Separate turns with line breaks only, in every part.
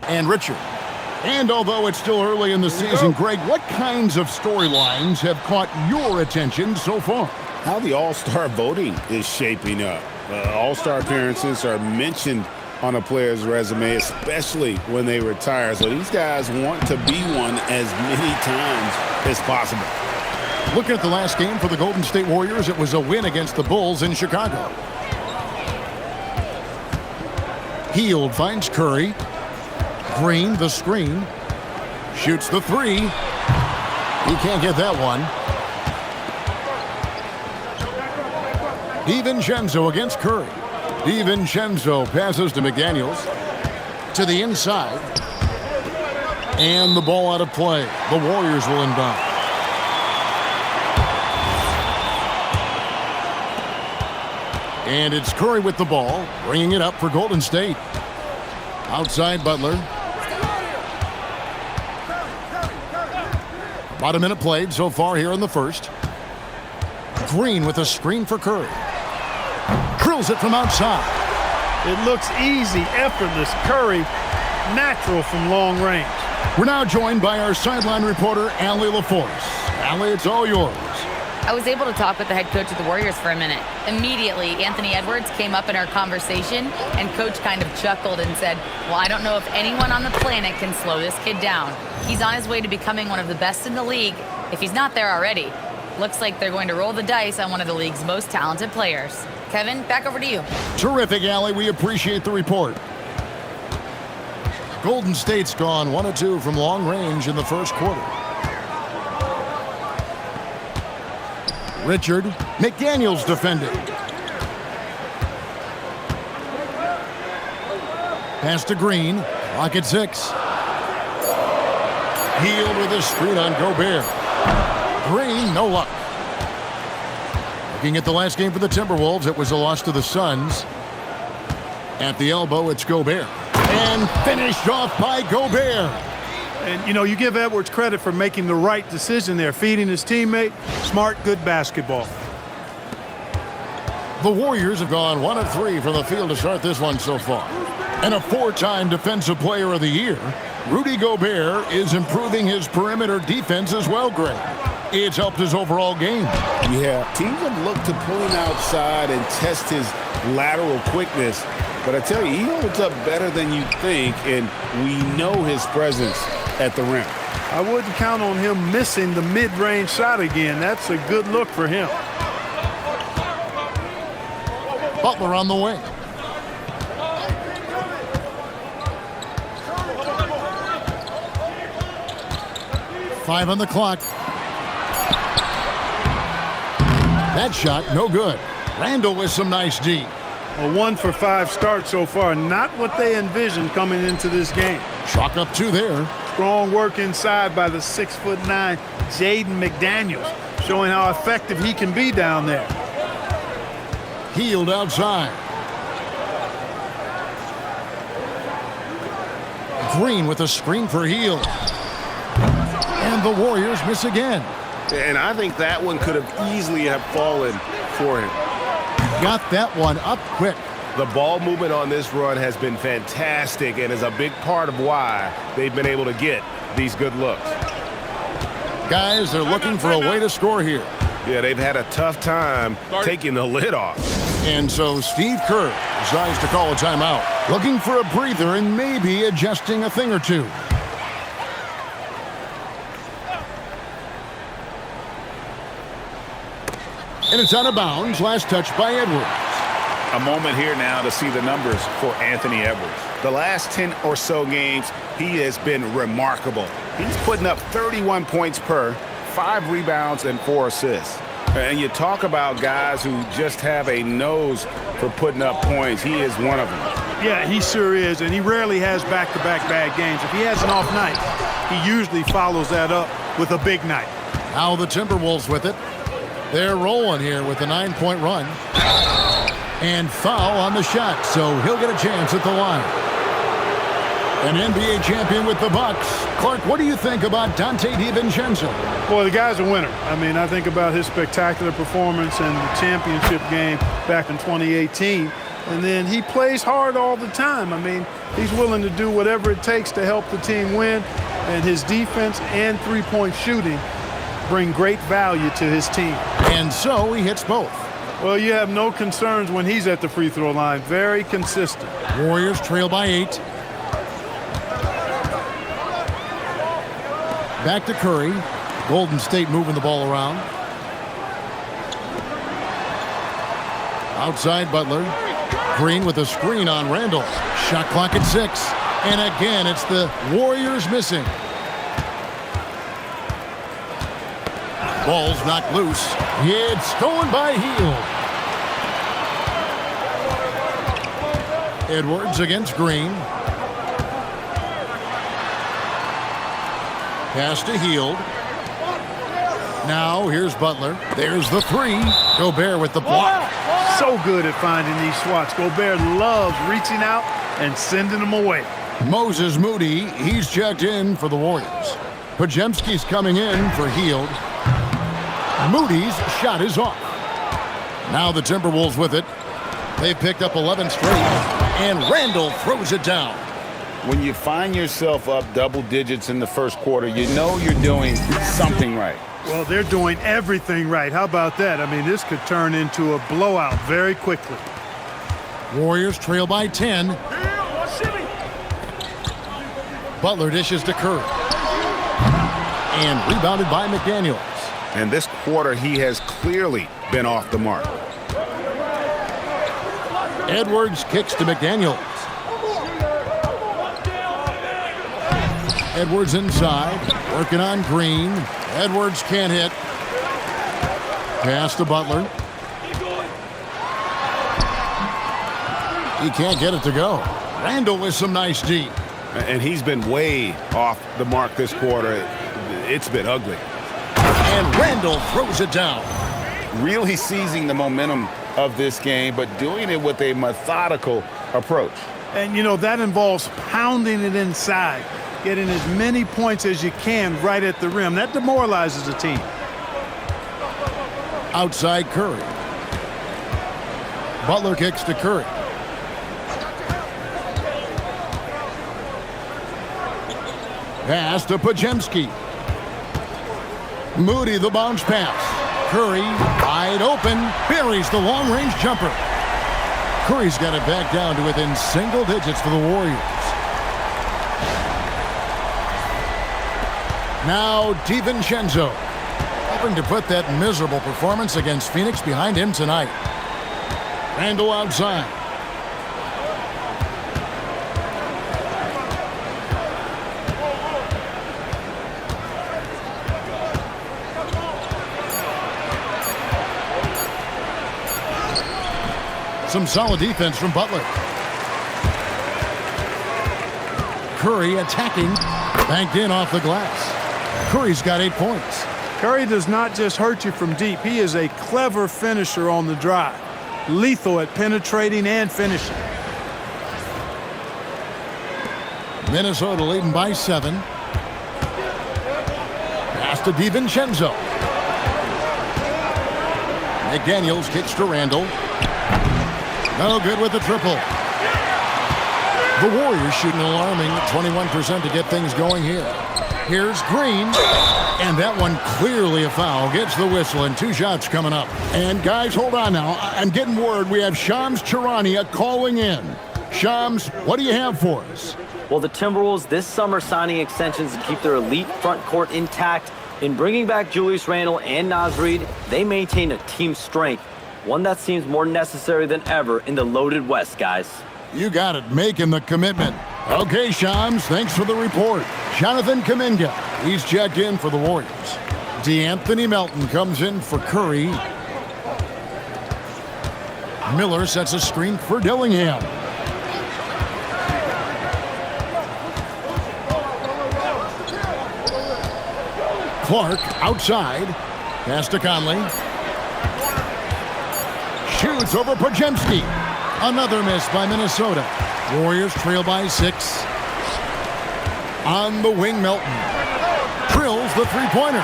And Richard. And although it's still early in the season, Greg, what kinds of storylines have caught your attention so far?
How the All-Star voting is shaping up. All-Star appearances are mentioned on a player's resume, especially when they retire. So these guys want to be one as many times as possible.
Looking at the last game for the Golden State Warriors, it was a win against the Bulls in Chicago. Hield finds Curry. Green, the screen. Shoots the three. He can't get that one. DiVincenzo against Curry. DiVincenzo passes to McDaniels. To the inside. And the ball out of play. The Warriors will inbound. And it's Curry with the ball, bringing it up for Golden State. Outside Butler. About a minute played so far here in the first. Green with a screen for Curry. Drills it from outside.
It looks easy, effortless. Curry, natural from long range.
We're now joined by our sideline reporter, Allie LaForce. Allie, it's all yours.
I was able to talk with the head coach of the Warriors for a minute. Immediately, Anthony Edwards came up in our conversation, and coach kind of chuckled and said, well, I don't know if anyone on the planet can slow this kid down. He's on his way to becoming one of the best in the league, if he's not there already. Looks like they're going to roll the dice on one of the league's most talented players. Kevin, back over to you.
Terrific, Allie. We appreciate the report. Golden State's gone 1 of 2 from long range in the first quarter. Richard. McDaniels defending. Pass to Green. Clock at 6. Hield with a screen on Gobert. Green, no luck. Looking at the last game for the Timberwolves, it was a loss to the Suns. At the elbow, it's Gobert. And finished off by Gobert.
And, you know, you give Edwards credit for making the right decision there, feeding his teammate. Smart, good basketball.
The Warriors have gone 1 of 3 from the field to start this one so far. And a 4-time Defensive Player of the Year, Rudy Gobert is improving his perimeter defense as well, Greg. It's helped his overall game.
Yeah, teams have looked to pull him outside and test his lateral quickness. But I tell you, he holds up better than you think, and we know his presence at the rim.
I wouldn't count on him missing the mid-range shot again. That's a good look for him.
Butler on the wing. Five on the clock. That shot, no good. Randall with some nice D.
A 1 for 5 start so far. Not what they envisioned coming into this game.
Chalk up 2 there.
Strong work inside by the 6'9" Jaden McDaniels, showing how effective he can be down there.
Hield outside. Green with a screen for Hield. And the Warriors miss again.
And I think that one could have easily have fallen for him.
Got that one up quick.
The ball movement on this run has been fantastic and is a big part of why they've been able to get these good looks.
Guys, they're looking for a way to score here.
Yeah, they've had a tough time taking the lid off.
And so Steve Kerr decides to call a timeout, looking for a breather and maybe adjusting a thing or two. And it's out of bounds. Last touch by Edwards.
A moment here now to see the numbers for Anthony Edwards.
The last 10 or so games, he has been remarkable. He's putting up 31 points per, 5 rebounds, and 4 assists. And you talk about guys who just have a nose for putting up points. He is one of them.
Yeah, he sure is, and he rarely has back-to-back bad games. If he has an off night, he usually follows that up with a big night.
Now the Timberwolves with it. They're rolling here with a 9-point run. And foul on the shot, so he'll get a chance at the line. An NBA champion with the Bucks. Clark, what do you think about Dante DiVincenzo?
Boy, the guy's a winner. I mean, I think about his spectacular performance in the championship game back in 2018. And then he plays hard all the time. I mean, he's willing to do whatever it takes to help the team win. And his defense and three-point shooting bring great value to his team.
And so he hits both.
Well, you have no concerns when he's at the free throw line. Very consistent.
Warriors trail by 8. Back to Curry. Golden State moving the ball around. Outside Butler. Green with a screen on Randall. Shot clock at 6. And again, it's the Warriors missing. Ball's knocked loose. It's stolen by Hield. Edwards against Green. Pass to Hield. Now here's Butler. There's the 3. Gobert with the block.
So good at finding these swats. Gobert loves reaching out and sending them away.
Moses Moody, he's checked in for the Warriors. Podziemski's coming in for Hield. Moody's shot is off. Now the Timberwolves with it. They've picked up 11 straight, and Randall throws it down.
When you find yourself up double digits in the first quarter, you know you're doing something right.
Well, they're doing everything right. How about that? I mean, this could turn into a blowout very quickly.
Warriors trail by 10. Butler dishes to Curry. And rebounded by McDaniels.
And this quarter, he has clearly been off the mark.
Edwards kicks to McDaniels. Edwards inside, working on Green. Edwards can't hit. Pass to Butler. He can't get it to go. Randall with some nice D.
And he's been way off the mark this quarter. It's been ugly.
And Randall throws it down.
Really seizing the momentum of this game, but doing it with a methodical approach.
And, you know, that involves pounding it inside, getting as many points as you can right at the rim. That demoralizes a team.
Outside Curry. Butler kicks to Curry. Pass to Podziemski. Moody the bounce pass. Curry wide open. Buries the long-range jumper. Curry's got it back down to within single digits for the Warriors. Now DiVincenzo, hoping to put that miserable performance against Phoenix behind him tonight. Randall outside. Some solid defense from Butler. Curry attacking. Banked in off the glass. Curry's got 8 points.
Curry does not just hurt you from deep. He is a clever finisher on the drive. Lethal at penetrating and finishing.
Minnesota leading by 7. Pass to DiVincenzo. McDaniels kicks to Randall. No good with the triple. The Warriors shooting an alarming 21% to get things going here. Here's Green. And that one clearly a foul. Gets the whistle and 2 shots coming up. And guys, hold on now. I'm getting word we have Shams Charania calling in. Shams, what do you have for us?
Well, the Timberwolves this summer signing extensions to keep their elite front court intact. In bringing back Julius Randle and Naz Reid, they maintain a team strength. One that seems more necessary than ever in the loaded West, guys.
You got it. Making the commitment. Okay, Shams, thanks for the report. Jonathan Kuminga, he's checked in for the Warriors. DeAnthony Melton comes in for Curry. Miller sets a screen for Dillingham. Clark outside. Pass to Conley. Shoots over Podziemski. Another miss by Minnesota. Warriors trail by 6. On the wing, Melton. Drills the three-pointer.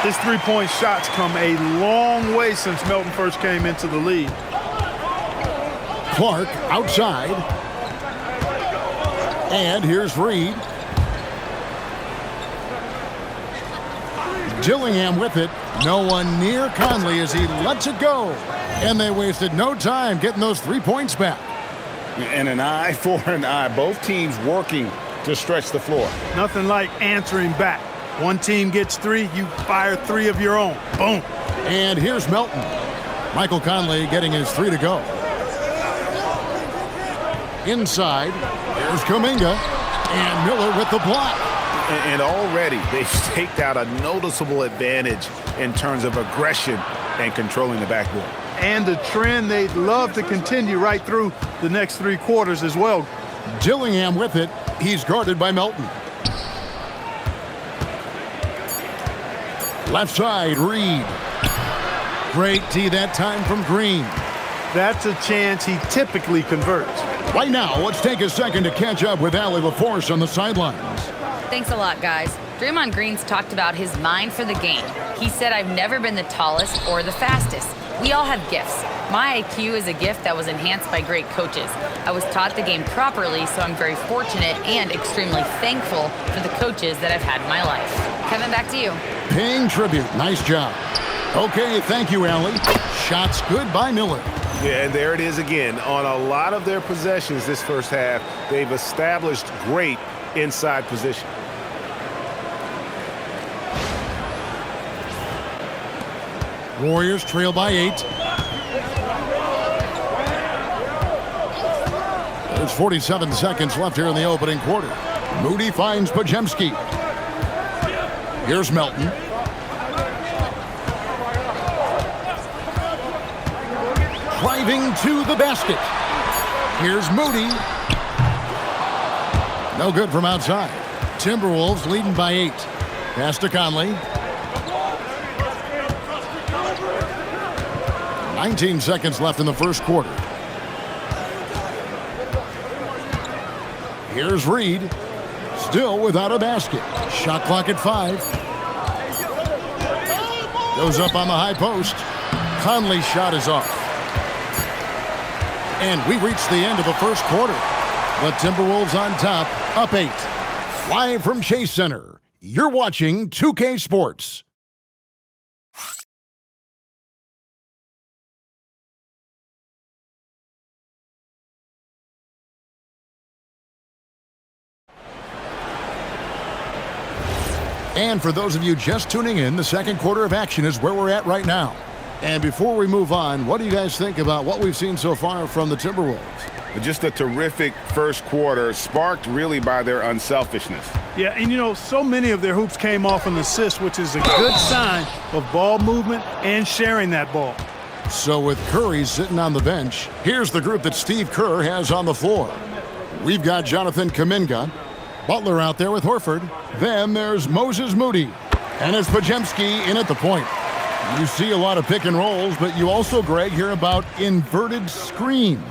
His three-point shots come a long way since Melton first came into the league.
Clark outside. And here's Reed. Dillingham with it. No one near Conley as he lets it go. And they wasted no time getting those 3 points back.
And an eye for an eye. Both teams working to stretch the floor.
Nothing like answering back. One team gets 3, you fire 3 of your own. Boom.
And here's Melton. Michael Conley getting his 3 to go. Inside, here's Kuminga. And Miller with the block.
And already they've staked out a noticeable advantage in terms of aggression and controlling the backboard.
And a trend they'd love to continue right through the next 3 quarters as well.
Dillingham with it. He's guarded by Melton. Left side, Reed. Great D that time from Green.
That's a chance he typically converts.
Right now, let's take a second to catch up with Allie LaForce on the sidelines.
Thanks a lot, guys. Draymond Green's talked about his mind for the game. He said, I've never been the tallest or the fastest. We all have gifts. My IQ is a gift that was enhanced by great coaches. I was taught the game properly, so I'm very fortunate and extremely thankful for the coaches that I've had in my life. Kevin, back to you.
Paying tribute. Nice job. Okay, thank you, Allie. Shots good by Miller.
Yeah, and there it is again. On a lot of their possessions this first half, they've established great inside position.
Warriors trail by 8. There's 47 seconds left here in the opening quarter. Moody finds Podziemski. Here's Melton. Driving to the basket. Here's Moody. No good from outside. Timberwolves leading by 8. Pass to Conley. 19 seconds left in the first quarter. Here's Reed. Still without a basket. Shot clock at 5. Goes up on the high post. Conley's shot is off. And we reach the end of the first quarter. The Timberwolves on top, up 8. Live from Chase Center, you're watching 2K Sports. And for those of you just tuning in, the second quarter of action is where we're at right now. And before we move on, what do you guys think about what we've seen so far from the Timberwolves?
Just a terrific first quarter, sparked really by their unselfishness.
Yeah, and you know, so many of their hoops came off an assist, which is a good sign of ball movement and sharing that ball.
So with Curry sitting on the bench, here's the group that Steve Kerr has on the floor. We've got Jonathan Kuminga, Butler out there with Horford. Then there's Moses Moody. And it's Podziemski in at the point. You see a lot of pick and rolls, but you also, Greg, hear about inverted screens.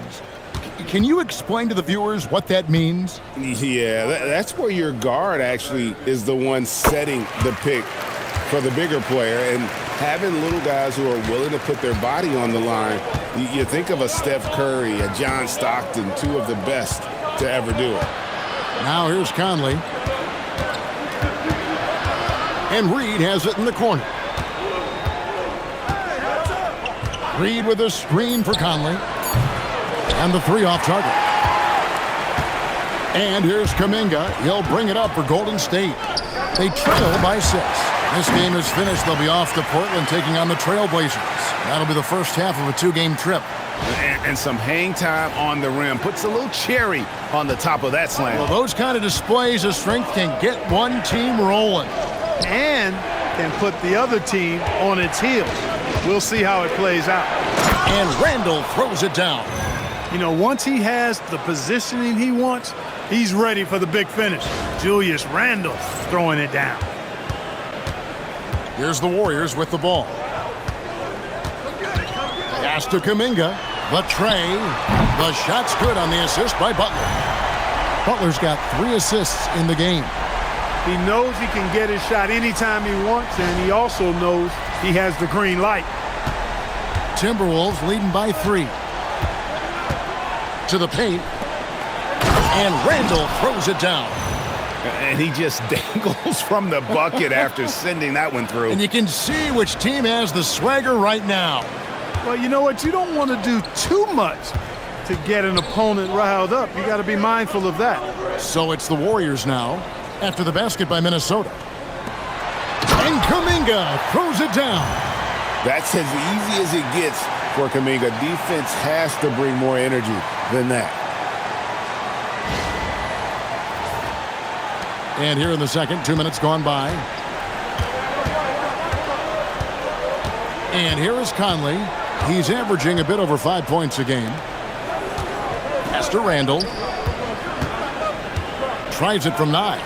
Can you explain to the viewers what that means?
Yeah, that's where your guard actually is the one setting the pick for the bigger player, and having little guys who are willing to put their body on the line. You think of a Steph Curry, a John Stockton, two of the best to ever do it.
Now here's Conley. And Reed has it in the corner. Reed with a screen for Conley. And the 3 off target. And here's Kuminga. He'll bring it up for Golden State. They trail by 6. This game is finished. They'll be off to Portland taking on the Trailblazers. That'll be the first half of a 2-game trip.
And some hang time on the rim. Puts a little cherry on the top of that slam.
Well, those kind of displays of strength can get one team rolling.
And can put the other team on its heels. We'll see how it plays out.
And Randall throws it down.
You know, once he has the positioning he wants, he's ready for the big finish. Julius Randle throwing it down.
Here's the Warriors with the ball. Pass to Kuminga. The tray. The shot's good on the assist by Butler. Butler's got 3 assists in the game.
He knows he can get his shot anytime he wants, and he also knows he has the green light.
Timberwolves leading by 3. To the paint. And Randall throws it down.
And he just dangles from the bucket after sending that one through.
And you can see which team has the swagger right now.
Well, you know what? You don't want to do too much to get an opponent riled up. You got to be mindful of that.
So it's the Warriors now after the basket by Minnesota. And Kuminga throws it down.
That's as easy as it gets for Kuminga. Defense has to bring more energy than that.
And here in the second, 2 minutes gone by. And here is Conley. He's averaging a bit over 5 points a game. Pass to Randall. Tries it from 9.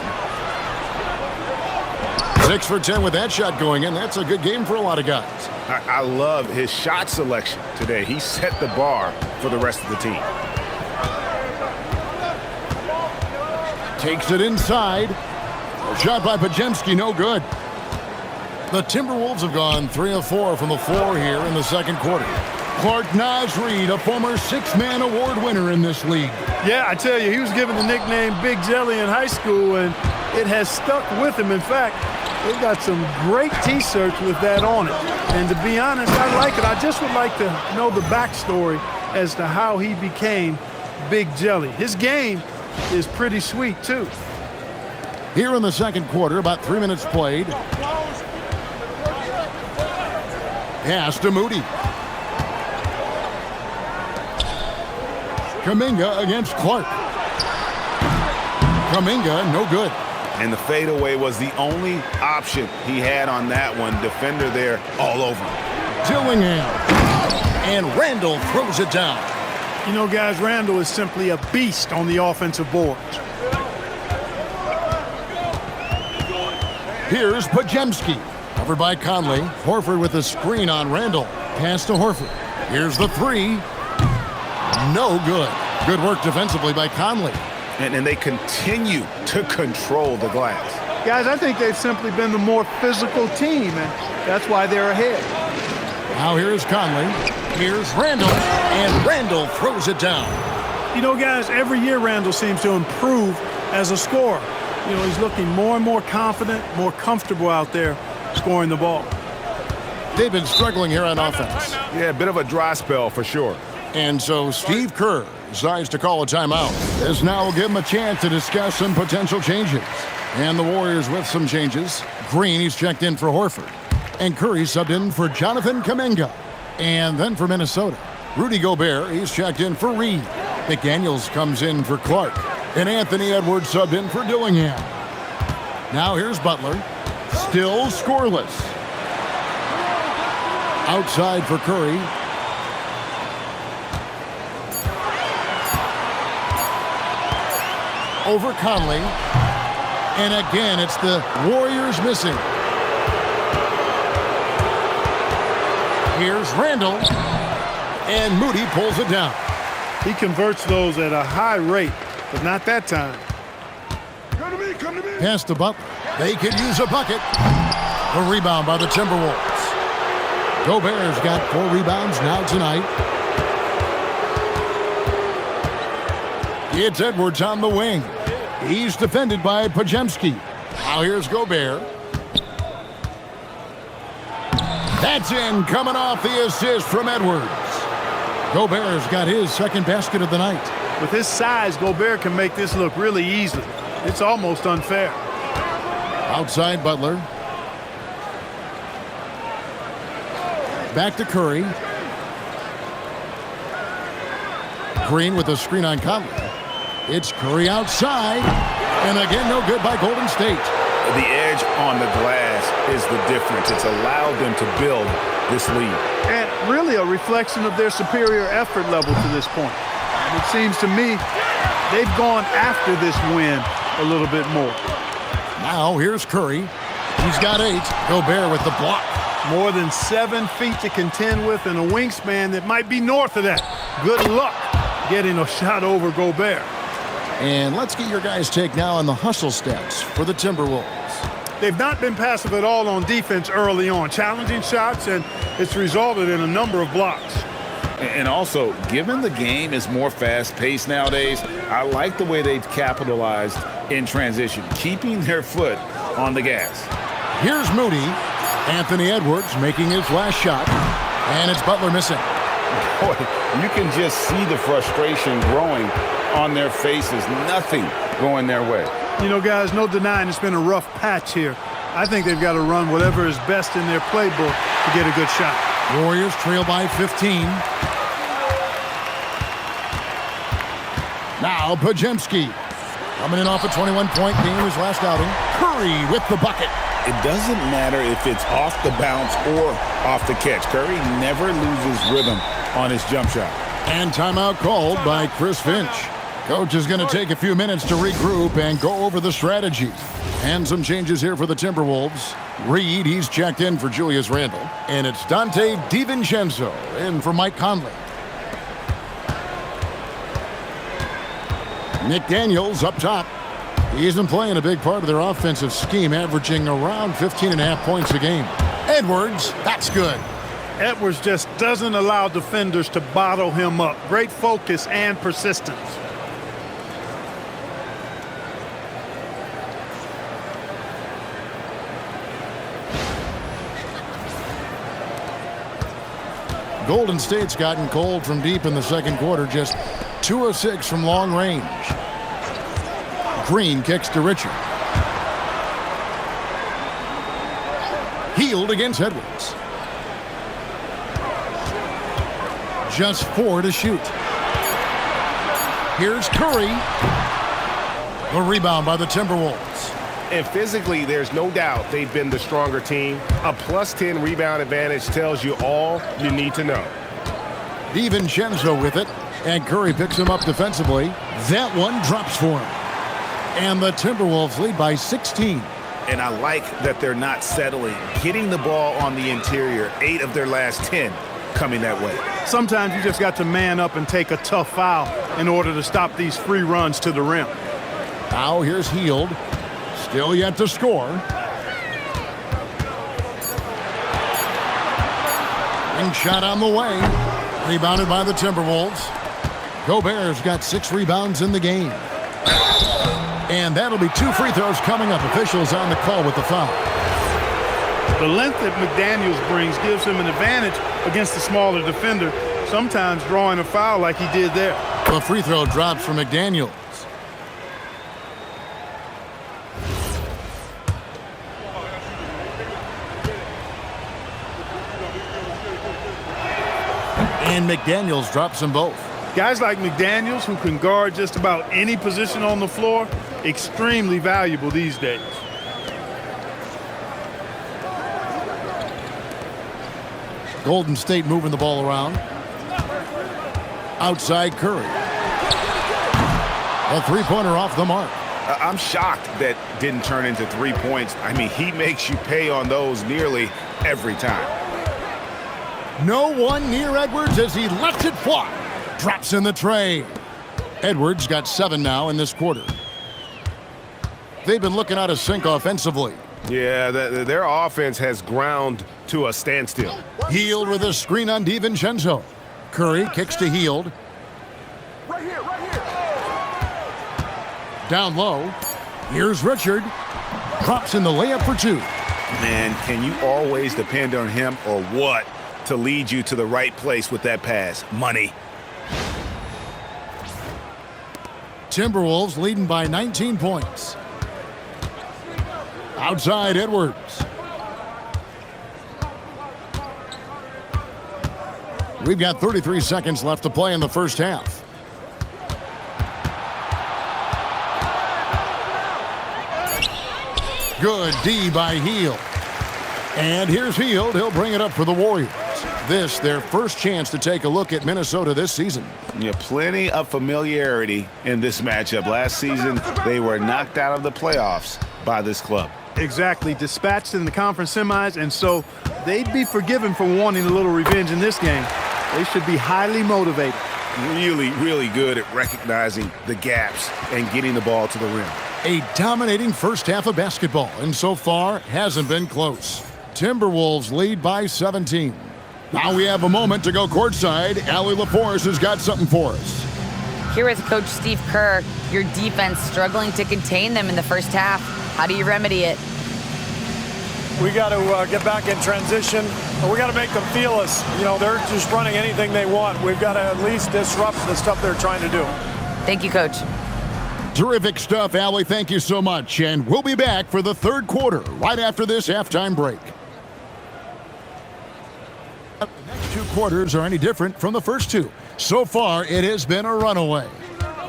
6 for 10 with that shot going in. That's a good game for a lot of guys.
I love his shot selection today. He set the bar for the rest of the team.
Takes it inside. Shot by Podziemski, no good. The Timberwolves have gone 3 of 4 from the floor here in the second quarter. Clark Nasreed, a former 6-man award winner in this league.
Yeah, I tell you, he was given the nickname Big Jelly in high school, and it has stuck with him. In fact, they've got some great T-shirts with that on it. And to be honest, I like it. I just would like to know the backstory as to how he became Big Jelly. His game is pretty sweet, too.
Here in the second quarter, about 3 minutes played. Pass to Moody. Kuminga against Clark. Kuminga, no good.
And the fadeaway was the only option he had on that one. Defender there all over him.
Dillingham. And Randall throws it down.
You know, guys, Randall is simply a beast on the offensive boards.
Here's Podziemski. Covered by Conley. Horford with a screen on Randall. Pass to Horford. Here's the 3. No good. Good work defensively by Conley.
And they continue to control the glass.
Guys, I think they've simply been the more physical team, and that's why they're ahead.
Now here's Conley. Here's Randall. And Randall throws it down.
You know, guys, every year Randall seems to improve as a scorer. You know, he's looking more and more confident, more comfortable out there scoring the ball.
They've been struggling here on offense.
Yeah, a bit of a dry spell for sure.
And so Steve Kerr decides to call a timeout. This now will give him a chance to discuss some potential changes. And the Warriors with some changes. Green, he's checked in for Horford. And Curry subbed in for Jonathan Kuminga. And then for Minnesota, Rudy Gobert, he's checked in for Reed. McDaniels comes in for Clark. And Anthony Edwards subbed in for Dillingham. Now here's Butler. Still scoreless. Outside for Curry. Over Conley. And again, it's the Warriors missing. Here's Randall. And Moody pulls it down.
He converts those at a high rate, but not that time.
Come to me.
Pass to Butler. They could use a bucket. A rebound by the Timberwolves. Gobert's got 4 rebounds now tonight. It's Edwards on the wing. He's defended by Podziemski. Now here's Gobert. That's in, coming off the assist from Edwards. Gobert's got his second basket of the night.
With his size, Gobert can make this look really easy. It's almost unfair.
Outside Butler. Back to Curry. Green with a screen on Conley. It's Curry outside. And again, no good by Golden State.
The edge on the glass is the difference. It's allowed them to build this lead.
And really a reflection of their superior effort level to this point. And it seems to me they've gone after this win a little bit more.
Now here's Curry. He's got 8. Gobert with the block.
More than 7 feet to contend with and a wingspan that might be north of that. Good luck getting a shot over Gobert.
And let's get your guys' take now on the hustle stats for the Timberwolves.
They've not been passive at all on defense early on. Challenging shots, and it's resulted in a number of blocks.
And also, given the game is more fast-paced nowadays, I like the way they've capitalized in transition, keeping their foot on the gas.
Here's Moody. Anthony Edwards making his last shot. And it's Butler missing.
Boy, you can just see the frustration growing on their faces. Nothing going their way.
You know, guys, no denying it's been a rough patch here. I think they've got to run whatever is best in their playbook to get a good shot.
Warriors trail by 15. Now Pajemski coming in off a 21-point game his last outing. Curry with the bucket.
It doesn't matter if it's off the bounce or off the catch. Curry never loses rhythm on his jump shot.
And timeout called by Chris Finch. Coach is going to take a few minutes to regroup and go over the strategy. And some changes here for the Timberwolves. Reed, he's checked in for Julius Randle. And it's Dante DiVincenzo in for Mike Conley. McDaniels up top. He's been playing a big part of their offensive scheme, averaging around 15.5 points a game. Edwards, that's good.
Edwards just doesn't allow defenders to bottle him up. Great focus and persistence.
Golden State's gotten cold from deep in the second quarter, just 2 of 6 from long range. Green kicks to Richard. Healed against Edwards. Just 4 to shoot. Here's Curry. The rebound by the Timberwolves.
And physically, there's no doubt they've been the stronger team. A +10 rebound advantage tells you all you need to know.
DiVincenzo with it, and Curry picks him up defensively. That one drops for him. And the Timberwolves lead by 16.
And I like that they're not settling. Getting the ball on the interior, 8 of their last 10 coming that way.
Sometimes you just got to man up and take a tough foul in order to stop these free runs to the rim.
Now here's Hield. Still yet to score. And shot on the way. Rebounded by the Timberwolves. Gobert's got 6 rebounds in the game. And that'll be 2 free throws coming up. Officials on the call with the foul.
The length that McDaniels brings gives him an advantage against the smaller defender, sometimes drawing a foul like he did there.
The free throw drops for McDaniels. And McDaniels drops them both.
Guys like McDaniels, who can guard just about any position on the floor, extremely valuable these days.
Golden State moving the ball around. Outside Curry. A three-pointer off the mark.
I'm shocked that didn't turn into 3 points. I mean, he makes you pay on those nearly every time.
No one near Edwards as he lets it fly. Drops in the tray. Edwards got 7 now in this quarter. They've been looking out of sync offensively.
Yeah, their offense has ground to a standstill.
Hield with a screen on DiVincenzo. Curry kicks to Hield.
Right here.
Down low. Here's Richard. Drops in the layup for 2.
Man, can you always depend on him or what to lead you to the right place with that pass? Money.
Timberwolves leading by 19 points. Outside Edwards. We've got 33 seconds left to play in the first half. Good D by Hield. And here's Hield. He'll bring it up for the Warriors. This, their first chance to take a look at Minnesota this season.
Yeah, plenty of familiarity in this matchup. Last season, they were knocked out of the playoffs by this club.
Exactly, dispatched in the conference semis, and so they'd be forgiven for wanting a little revenge in this game. They should be highly motivated.
Really, really good at recognizing the gaps and getting the ball to the rim.
A dominating first half of basketball, and so far hasn't been close. Timberwolves lead by 17. Now we have a moment to go courtside. Allie LaForce has got something for us.
Here with Coach Steve Kerr, your defense struggling to contain them in the first half. How do you remedy it?
We got to get back in transition. We got to make them feel us. You know, they're just running anything they want. We've got to at least disrupt the stuff they're trying to do.
Thank you, Coach.
Terrific stuff, Allie. Thank you so much. And we'll be back for the third quarter right after this halftime break. The next two quarters are any different from the first two. So far, it has been a runaway.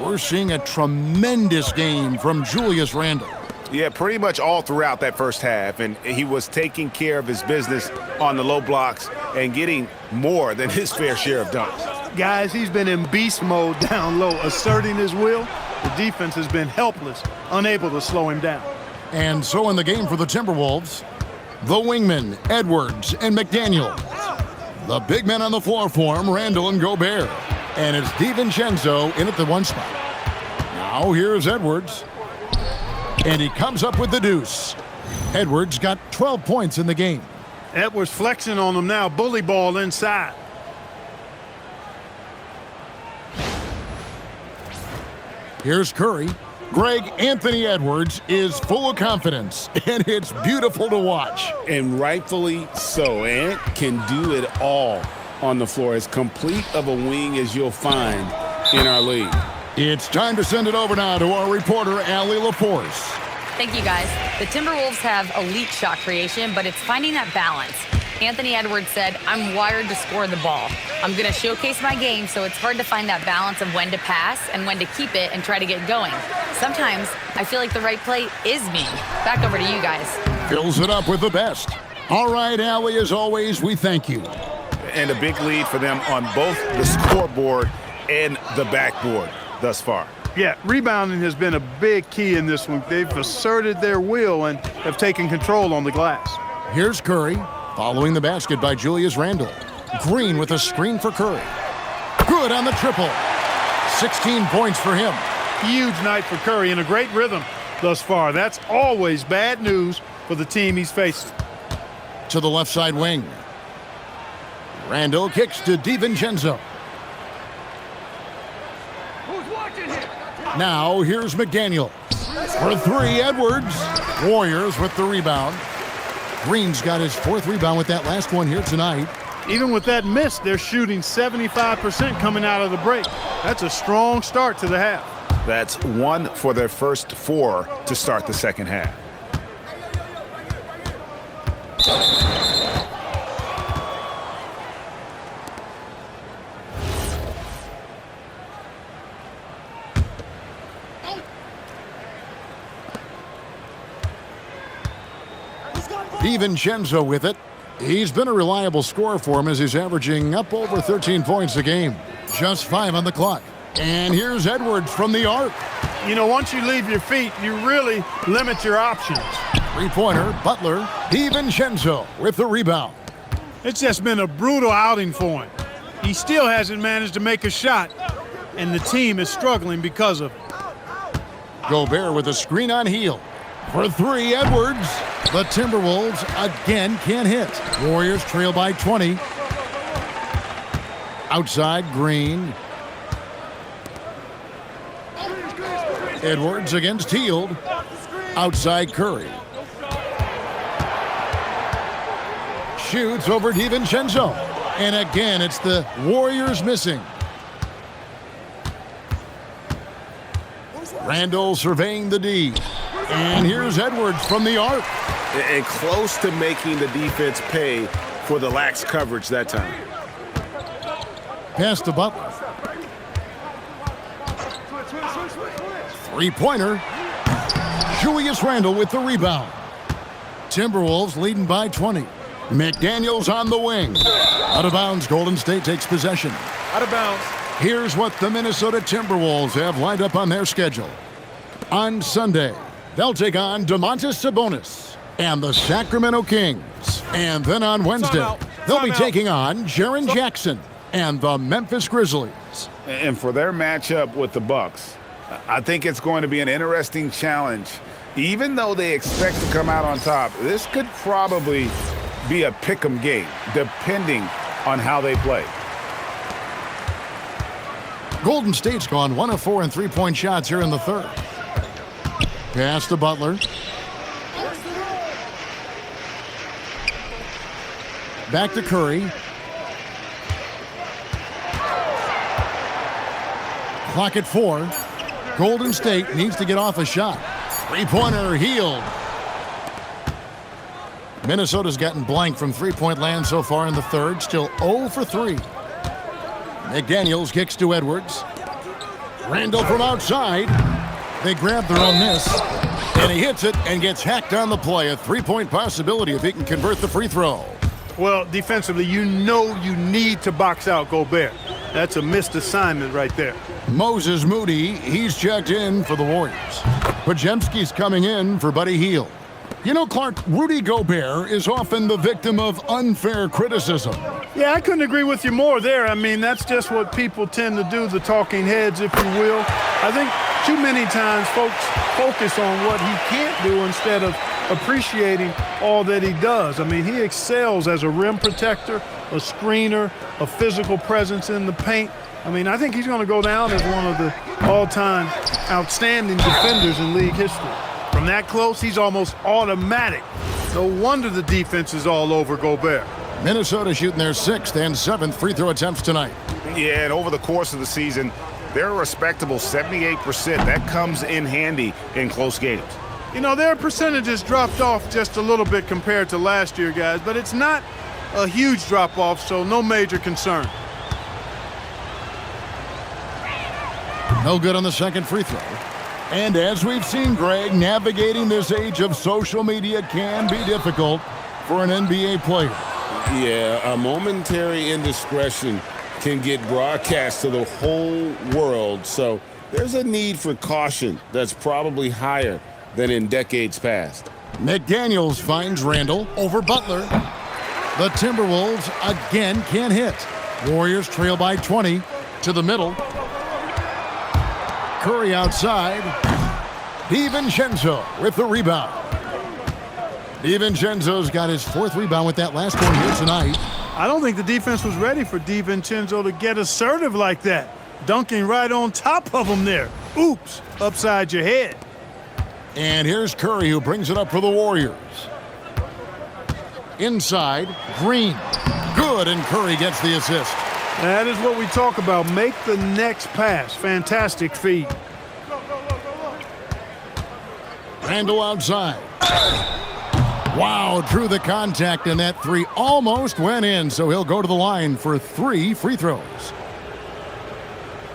We're seeing a tremendous game from Julius Randle.
Yeah, pretty much all throughout that first half, and he was taking care of his business on the low blocks and getting more than his fair share of dunks.
Guys, he's been in beast mode down low, asserting his will. The defense has been helpless, unable to slow him down.
And so in the game for the Timberwolves, the wingmen, Edwards and McDaniels. The big men on the floor for him, Randle and Gobert. And it's DiVincenzo in at the one spot. Now here's Edwards. And he comes up with the deuce. Edwards got 12 points in the game.
Edwards flexing on him now, bully ball inside.
Here's Curry. Greg Anthony Edwards is full of confidence, and it's beautiful to watch.
And rightfully so. Ant can do it all on the floor. As complete of a wing as you'll find in our league.
It's time to send it over now to our reporter, Allie LaForce.
Thank you, guys. The Timberwolves have elite shot creation, but it's finding that balance. Anthony Edwards said, I'm wired to score the ball. I'm going to showcase my game, so it's hard to find that balance of when to pass and when to keep it and try to get going. Sometimes I feel like the right play is me. Back over to you guys.
Fills it up with the best. All right, Allie, as always, we thank you.
And a big lead for them on both the scoreboard and the backboard thus far.
Yeah, rebounding has been a big key in this one. They've asserted their will and have taken control on the glass.
Here's Curry, following the basket by Julius Randle. Green with a screen for Curry. Good on the triple. 16 points for him.
Huge night for Curry and a great rhythm thus far. That's always bad news for the team he's facing.
To the left side wing. Randle kicks to DiVincenzo. Now here's McDaniel. For three, Edwards. Warriors with the rebound. Green's got his fourth rebound with that last one here tonight.
Even with that miss, they're shooting 75% coming out of the break. That's a strong start to the half.
That's one for their first four to start the second half.
DiVincenzo with it. He's been a reliable scorer for him as he's averaging up over 13 points a game. Just 5 on the clock. And here's Edwards from the arc.
You know, once you leave your feet, you really limit your options.
Three-pointer, Butler. DiVincenzo with the rebound.
It's just been a brutal outing for him. He still hasn't managed to make a shot, and the team is struggling because of it.
Gobert with a screen on Heel. For three, Edwards. The Timberwolves again can't hit. Warriors trail by 20. Outside, Green. Edwards against Hield. Outside, Curry. Shoots over DiVincenzo. And again, it's the Warriors missing. Randle surveying the D. And here's Edwards from the arc.
And close to making the defense pay for the lax coverage that time.
Pass to Butler. Three-pointer. Julius Randle with the rebound. Timberwolves leading by 20. McDaniels on the wing. Out of bounds, Golden State takes possession.
Out of bounds.
Here's what the Minnesota Timberwolves have lined up on their schedule. On Sunday, they'll take on Domantas Sabonis and the Sacramento Kings. And then on Wednesday, they'll be taking on Jaren Jackson and the Memphis Grizzlies.
And for their matchup with the Bucks, I think it's going to be an interesting challenge. Even though they expect to come out on top, this could probably be a pick'em game, depending
on how they play.
Golden State's gone 1 of 4 in three-point shots here in the third. Pass to Butler. Back to Curry. Clock at 4. Golden State needs to get off a shot. Three-pointer healed. Minnesota's gotten blank from three-point land so far in the third. Still 0 for 3. McDaniels kicks to Edwards. Randall from outside. They grab their own miss. And he hits it and gets hacked on the play. A three-point possibility if he can convert the free throw.
Well, defensively, you know you need to box out Gobert. That's a missed assignment right there.
Moses Moody, he's checked in for the Warriors. Podziemski's coming in for Buddy Hield. You know, Clark, Rudy Gobert is often the victim of unfair criticism.
Yeah, I couldn't agree with you more there. I mean, that's just what people tend to do, the talking heads, if you will. I think too many times folks focus on what he can't do instead of appreciating all that he does. I mean, he excels as a rim protector, a screener, a physical presence in the paint. I mean, I think he's going to go down as one of the all-time outstanding defenders in league history. From that close, he's almost automatic. No wonder the defense is all over Gobert.
Minnesota shooting their 6th and 7th free throw attempts tonight.
Yeah, and over the course of the season, they're a respectable 78%. That comes in handy in close games.
You know, their percentages dropped off just a little bit compared to last year, guys, but it's not a huge drop-off, so no major concern.
No good on the second free throw. And as we've seen, Greg, navigating this age of social media can be difficult for an NBA player.
Yeah, a momentary indiscretion can get broadcast to the whole world, so there's a need for caution that's probably higher than in decades past.
McDaniels finds Randall over Butler. The Timberwolves again can't hit. Warriors trail by 20 to the middle. Curry outside. DiVincenzo with the rebound. DiVincenzo's got his 4th rebound with that last one here tonight.
I don't think the defense was ready for DiVincenzo to get assertive like that. Dunking right on top of him there. Oops, upside your head.
And here's Curry who brings it up for the Warriors. Inside, Green. Good, and Curry gets the assist.
That is what we talk about. Make the next pass. Fantastic feed.
Randall outside. Wow, drew the contact, and that 3 almost went in, so he'll go to the line for 3 free throws.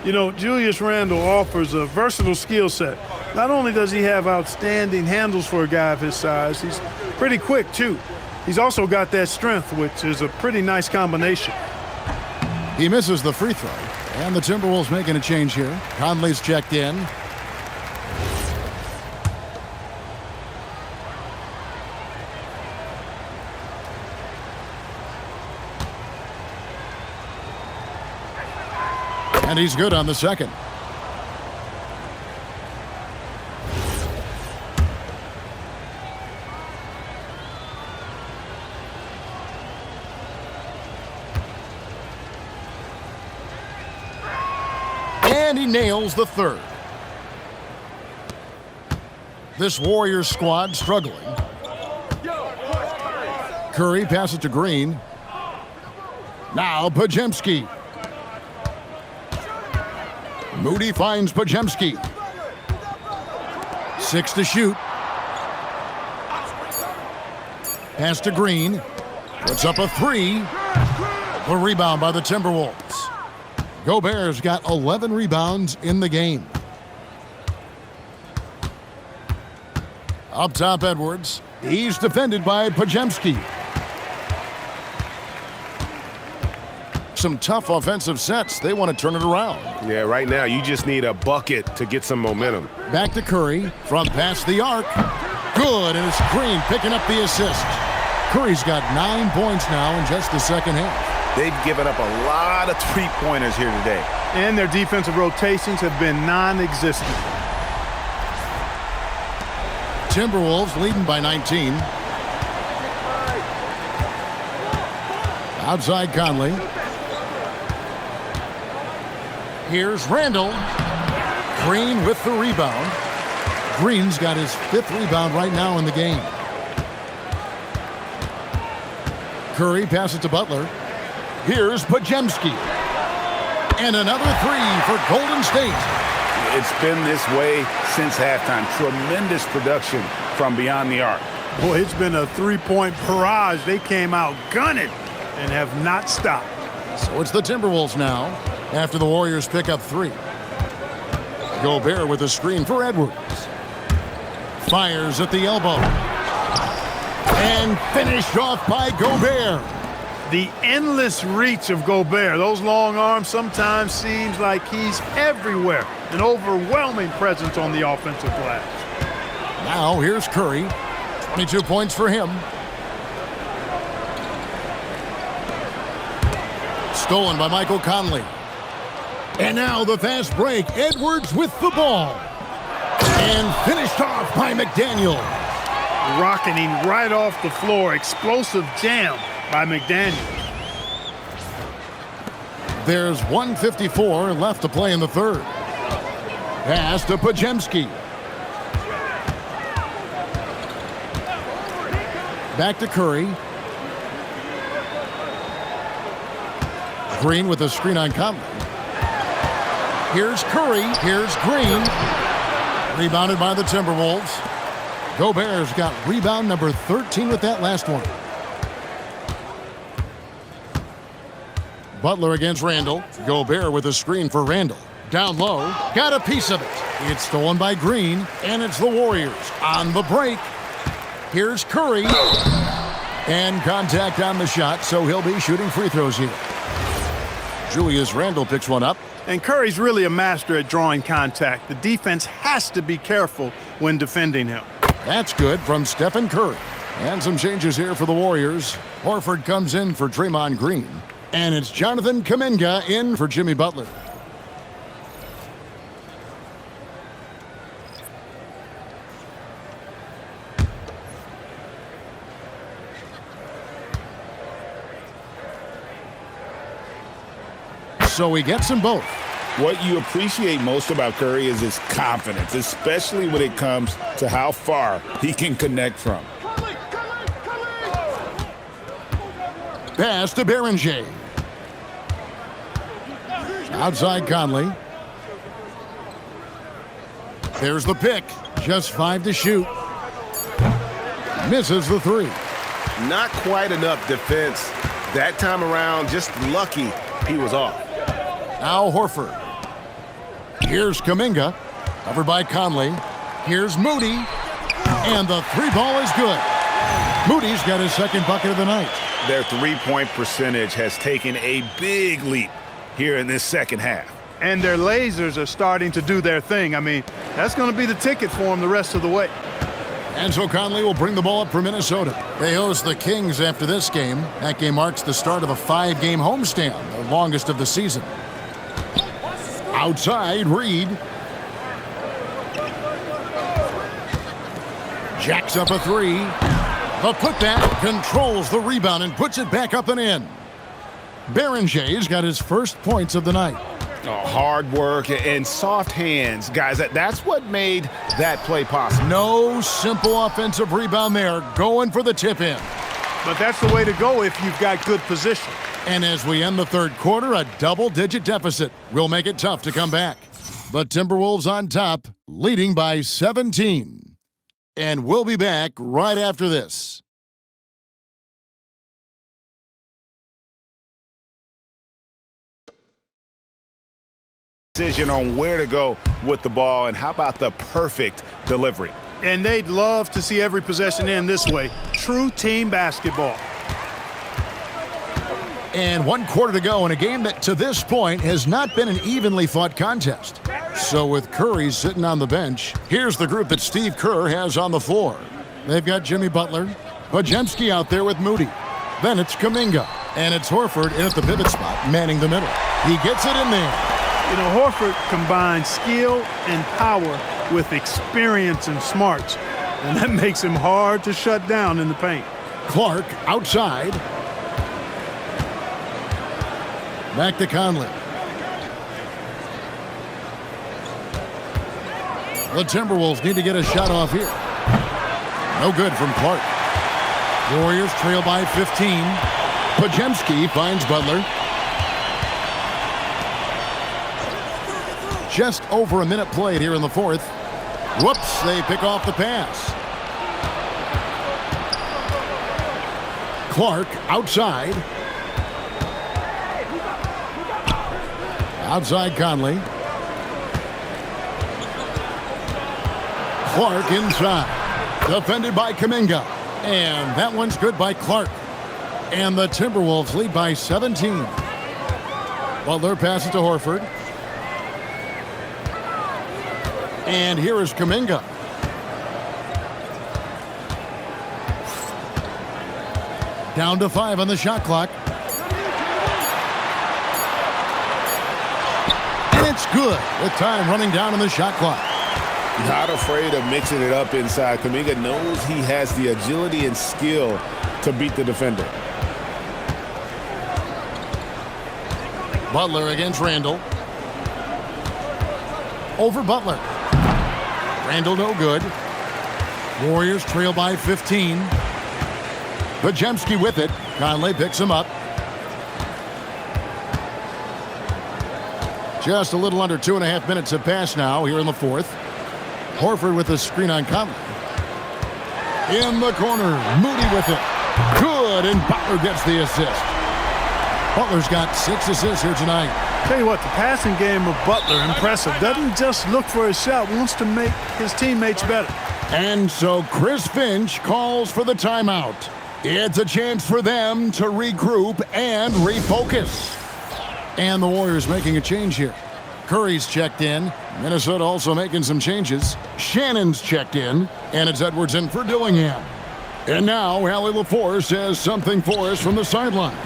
You know, Julius Randle offers a versatile skill set. Not only does he have outstanding handles for a guy of his size, he's pretty quick, too. He's also got that strength, which is a pretty nice combination.
He misses the free throw, and the Timberwolves making a change here. Conley's checked in. And he's good on the second. And he nails the third. This Warriors squad struggling. Curry passes to Green. Now Podziemski. Moody finds Podziemski. 6 to shoot. Pass to Green. Puts up a 3. The rebound by the Timberwolves. Gobert's got 11 rebounds in the game. Up top, Edwards. He's defended by Podziemski. Some tough offensive sets. They want to turn it around.
Yeah, right now you just need a bucket to get some momentum.
Back to Curry from past the arc. Good, and it's Green picking up the assist. Curry's got 9 points now in just the second half.
They've given up a lot of three-pointers here today.
And their defensive rotations have been non-existent. Timberwolves leading by 19.
Outside Conley. Here's Randall. Green with the rebound. Green's got his 5th rebound right now in the game. Curry passes to Butler. Here's Pajemski. And another 3 for Golden State.
It's been this way since halftime. Tremendous production from beyond the arc.
Boy, it's been a three-point barrage. They came out gunning and have not stopped.
So it's the Timberwolves now after the Warriors pick up 3. Gobert with a screen for Edwards. Fires at the elbow. And finished off by Gobert.
The endless reach of Gobert. Those long arms sometimes seems like he's everywhere. An overwhelming presence on the offensive glass.
Now here's Curry. 22 points for him. Stolen by Michael Conley. And now the fast break. Edwards with the ball. And finished off by McDaniel.
Rocketing right off the floor. Explosive jam by McDaniel.
There's 1:54 left to play in the third. Pass to Pajemski. Back to Curry. Green with a screen on Conley. Here's Curry. Here's Green. Rebounded by the Timberwolves. Gobert's got rebound number 13 with that last one. Butler against Randall. Gobert with a screen for Randall. Down low. Got a piece of it. It's stolen by Green. And it's the Warriors on the break. Here's Curry. And contact on the shot, so he'll be shooting free throws here. Julius Randle picks one up.
And Curry's really a master at drawing contact. The defense has to be careful when defending him.
That's good from Stephen Curry. And some changes here for the Warriors. Horford comes in for Draymond Green. And it's Jonathan Kuminga in for Jimmy Butler. So he gets them both.
What you appreciate most about Curry is his confidence, especially when it comes to how far he can connect from.
Pass to Berenger. Outside Conley. There's the pick. Just 5 to shoot. Misses the 3.
Not quite enough defense. That time around, just lucky he was off.
Now Horford. Here's Kuminga. Covered by Conley. Here's Moody. And the 3 ball is good. Moody's got his 2nd bucket of the night.
Their 3-point percentage has taken a big leap here in this second half.
And their lasers are starting to do their thing. I mean, that's going to be the ticket for them the rest of the way.
And so Conley will bring the ball up for Minnesota. They host the Kings after this game. That game marks the start of a 5-game homestand, the longest of the season. Outside, Reed. Jacks up a 3. The putback controls the rebound and puts it back up and in. Berenger's got his first points of the night.
Oh, hard work and soft hands, guys. That's what made that play possible.
No simple offensive rebound there. Going for the tip-in.
But that's the way to go if you've got good position.
And as we end the third quarter, a double-digit deficit will make it tough to come back. The Timberwolves on top, leading by 17. And we'll be back right after this.
Decision on where to go with the ball, and how about the perfect delivery?
And they'd love to see every possession end this way. True team basketball.
And 1 quarter to go in a game that to this point has not been an evenly fought contest. So with Curry sitting on the bench, here's the group that Steve Kerr has on the floor. They've got Jimmy Butler, Pajemski out there with Moody. Then it's Kuminga, and it's Horford in at the pivot spot, manning the middle. He gets it in there.
You know, Horford combines skill and power with experience and smarts, and that makes him hard to shut down in the paint.
Clark outside. Back to Conley. The Timberwolves need to get a shot off here. No good from Clark. Warriors trail by 15. Podziemski finds Butler. Just over a minute played here in the fourth. Whoops, they pick off the pass. Clark outside. Outside Conley. Clark inside. Defended by Kuminga. And that one's good by Clark. And the Timberwolves lead by 17. Butler passes to Horford. And here is Kuminga. Down to 5 on the shot clock. And it's good with time running down on the shot clock.
Not afraid of mixing it up inside. Kuminga knows he has the agility and skill to beat the defender.
Butler against Randall. Over Butler. Randall no good. Warriors trail by 15. Podziemski with it. Conley picks him up. Just a little under 2.5 minutes have passed now here in the fourth. Horford with the screen on Conley. In the corner, Moody with it. Good, and Butler gets the assist. Butler's got 6 assists here tonight.
Tell you what, the passing game of Butler, impressive. Doesn't just look for a shot, wants to make his teammates better.
And so Chris Finch calls for the timeout. It's a chance for them to regroup and refocus. And the Warriors making a change here. Curry's checked in. Minnesota also making some changes. Shannon's checked in. And it's Edwards in for Dillingham. And now Allie LaForce says something for us from the sideline.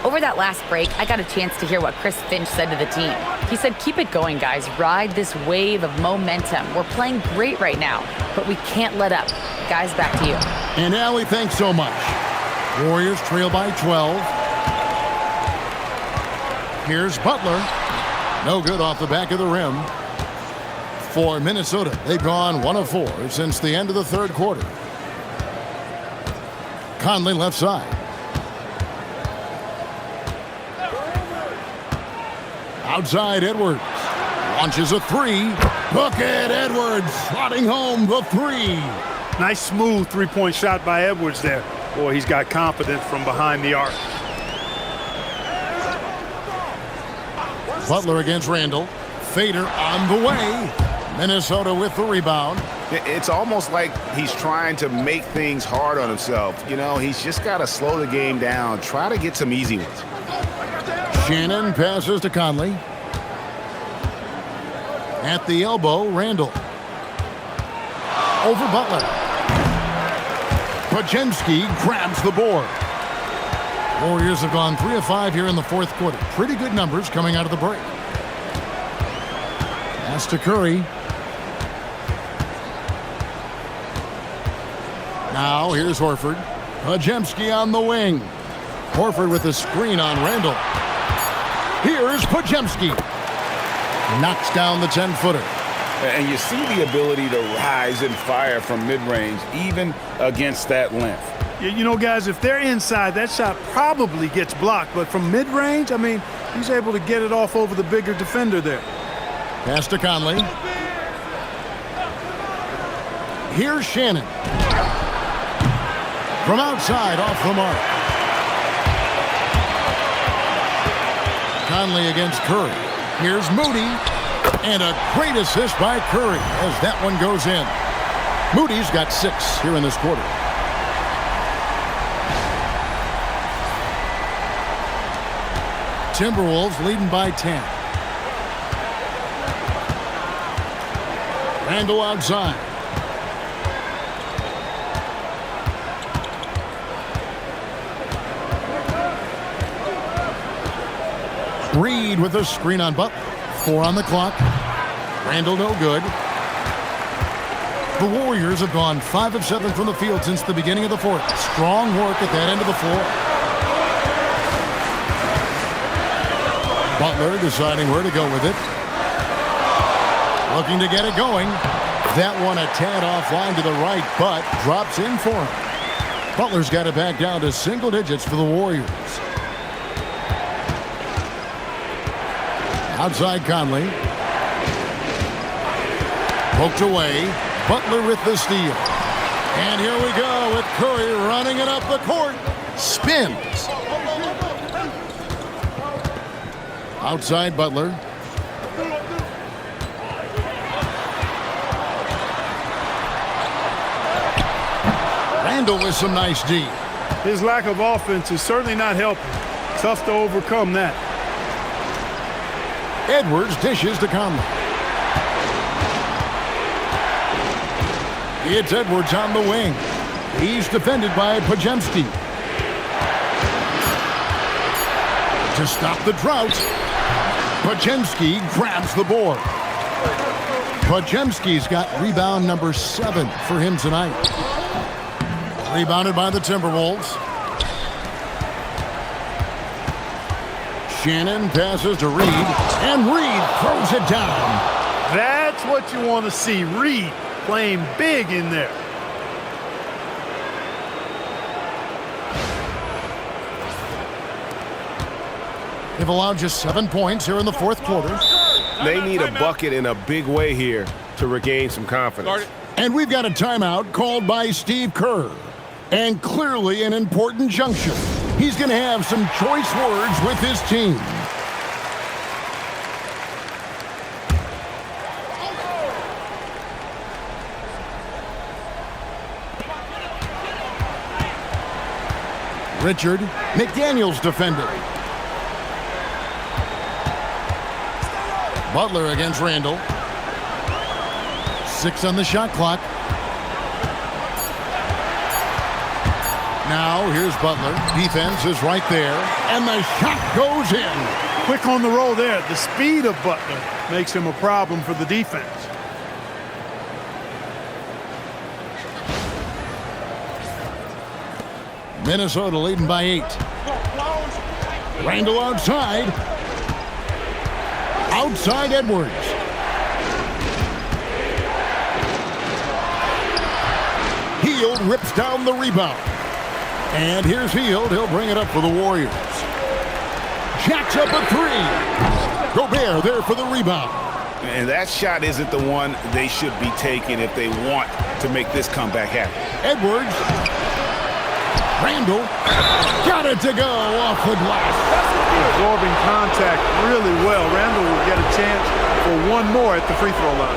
Over that last break, I got a chance to hear what Chris Finch said to the team. He said, keep it going, guys. Ride this wave of momentum. We're playing great right now, but we can't let up. Guys, back to you.
And Allie, thanks so much. Warriors trail by 12. Here's Butler. No good off the back of the rim. For Minnesota, they've gone 1 of 4 since the end of the third quarter. Conley left side. Outside Edwards. Launches a 3. Look at Edwards slotting home the 3.
Nice smooth three-point shot by Edwards there. Boy, he's got confidence from behind the arc.
Butler against Randall. Fader on the way. Minnesota with the rebound.
It's almost like he's trying to make things hard on himself. You know, he's just got to slow the game down. Try to get some easy ones.
Shannon passes to Conley. At the elbow, Randall. Over Butler. Podziemski grabs the board. Warriors have gone 3 of 5 here in the fourth quarter. Pretty good numbers coming out of the break. Pass to Curry. Now here's Horford. Podziemski on the wing. Horford with a screen on Randall. Here's Podziemski. Knocks down the 10-footer.
And you see the ability to rise and fire from mid-range, even against that length.
You know, guys, if they're inside, that shot probably gets blocked. But from mid-range, I mean, he's able to get it off over the bigger defender there.
Pass to Conley. Here's Shannon. From outside, off the mark. Conley against Curry. Here's Moody. And a great assist by Curry as that one goes in. Moody's got 6 here in this quarter. Timberwolves leading by 10. Randall outside. Reed with a screen on Butler. 4 on the clock. Randall no good. The Warriors have gone 5 of 7 from the field since the beginning of the fourth. Strong work at that end of the floor. Butler deciding where to go with it. Looking to get it going. That one a tad offline to the right, but drops in for him. Butler's got it back down to single digits for the Warriors. Outside Conley. Poked away. Butler with the steal. And here we go with Curry running it up the court. Spins. Outside Butler. Randle with some nice D.
His lack of offense is certainly not helping. Tough to overcome that.
Edwards dishes to Conley. It's Edwards on the wing. He's defended by Podziemski. To stop the drought, Podziemski grabs the board. Podziemski's got rebound number 7 for him tonight. Rebounded by the Timberwolves. Shannon passes to Reed, and Reed throws it down.
That's what you want to see. Reed playing big in there.
They've allowed just 7 points here in the fourth quarter.
They need a bucket in a big way here to regain some confidence.
And we've got a timeout called by Steve Kerr. And clearly an important juncture. He's going to have some choice words with his team. Richard, McDaniels defended. Butler against Randle. 6 on the shot clock. Now, here's Butler. Defense is right there. And the shot goes in.
Quick on the roll there. The speed of Butler makes him a problem for the defense.
Minnesota leading by 8. Randle outside. Outside Edwards. Hield rips down the rebound. And here's Hield. He'll bring it up for the Warriors. Jacks up a 3. Gobert there for the rebound.
And that shot isn't the one they should be taking if they want to make this comeback happen.
Edwards. Randle. Got it to go off the glass.
Absorbing contact really well. Randle will get a chance for one more at the free throw line.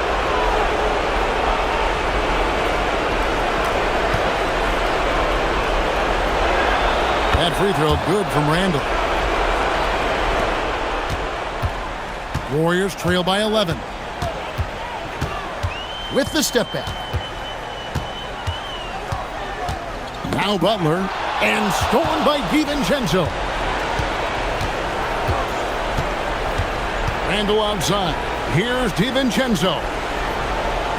That free throw good from Randle. Warriors trail by 11. With the step back. Now Butler, and stolen by DiVincenzo. Randle outside. Here's DiVincenzo.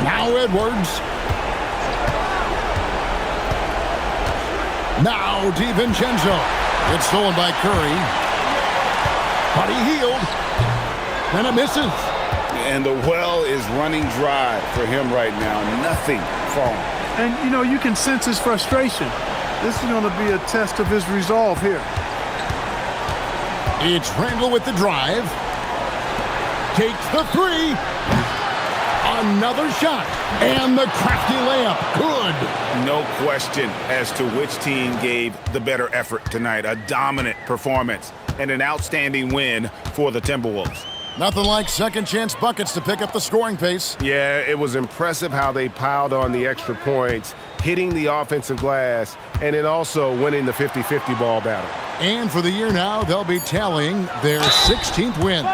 Now Edwards. Now DiVincenzo. It's stolen by Curry. But he healed. And it misses.
And the well is running dry for him right now. Nothing falling.
And, you know, you can sense his frustration. This is going to be a test of his resolve here.
It's Randle with the drive. Takes the 3. Another shot. And the crafty layup. Good.
No question as to which team gave the better effort tonight. A dominant performance and an outstanding win for the Timberwolves.
Nothing like second chance buckets to pick up the scoring pace.
Yeah, it was impressive how they piled on the extra points, hitting the offensive glass, and then also winning the 50-50 ball battle.
And for the year now, they'll be tallying their 16th win.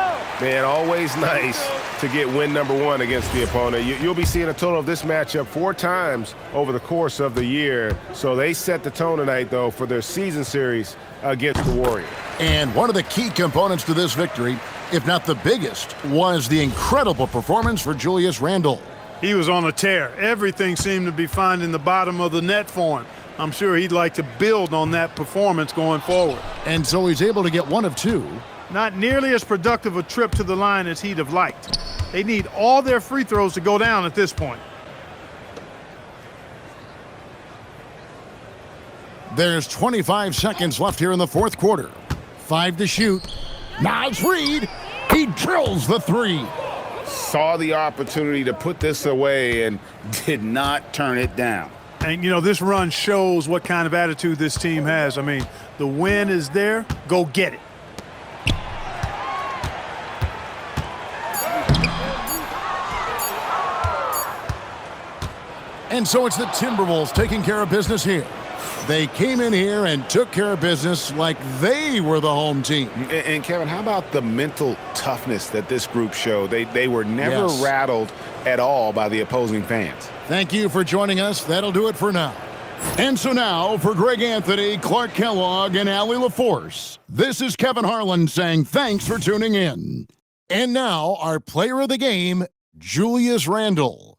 Man, always nice to get win number 1 against the opponent. You'll be seeing a total of this matchup 4 times over the course of the year. So they set the tone tonight, though, for their season series against the Warriors.
And one of the key components to this victory, if not the biggest, was the incredible performance for Julius Randle.
He was on a tear. Everything seemed to be finding the bottom of the net for him. I'm sure he'd like to build on that performance going forward.
And so he's able to get 1 of 2
Not nearly as productive a trip to the line as he'd have liked. They need all their free throws to go down at this point.
There's 25 seconds left here in the fourth quarter. 5 to shoot. Nice read. He drills the 3.
Saw the opportunity to put this away and did not turn it down.
And, you know, this run shows what kind of attitude this team has. I mean, the win is there. Go get it.
And so it's the Timberwolves taking care of business here. They came in here and took care of business like they were the home team.
And Kevin, how about the mental toughness that this group showed? They were never rattled at all by the opposing fans.
Thank you for joining us. That'll do it for now. And so now, for Greg Anthony, Clark Kellogg, and Allie LaForce, this is Kevin Harlan saying thanks for tuning in. And now, our player of the game, Julius Randle.